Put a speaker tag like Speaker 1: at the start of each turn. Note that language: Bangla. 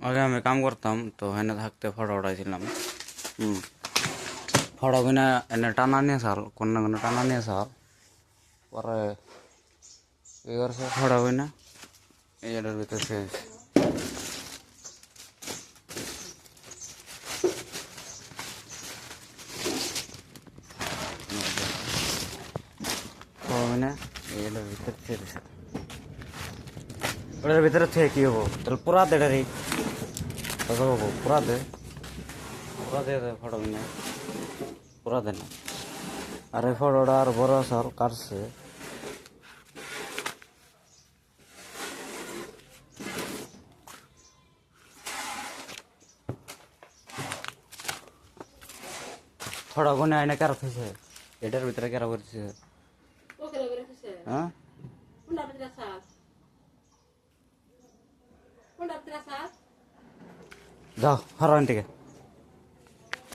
Speaker 1: আগে আমি কাম করতাম তো এনে থাকতে ফটো উঠাইছিলাম। ফটো কিনা এনে টানা নিয়ে সাল কোন টানা নিয়ে সাল পরে এই করছে ফটো কিনা এটার ভিতরে শেষ। ফটো কিনা এটার ভিতরে শেষ। ওটার ভিতরে থেকে কি হবো তাহলে পুরা দেড়ারি হবো পুরা দে ফটো কিনে পুরা দে না। আর এই ফটোটা আর বড় সাল কাটছে ফটো কোনে আইনা কারা থইছে এটার ভিতরে কারা করছে হ্যাঁ যাও হারান থেকে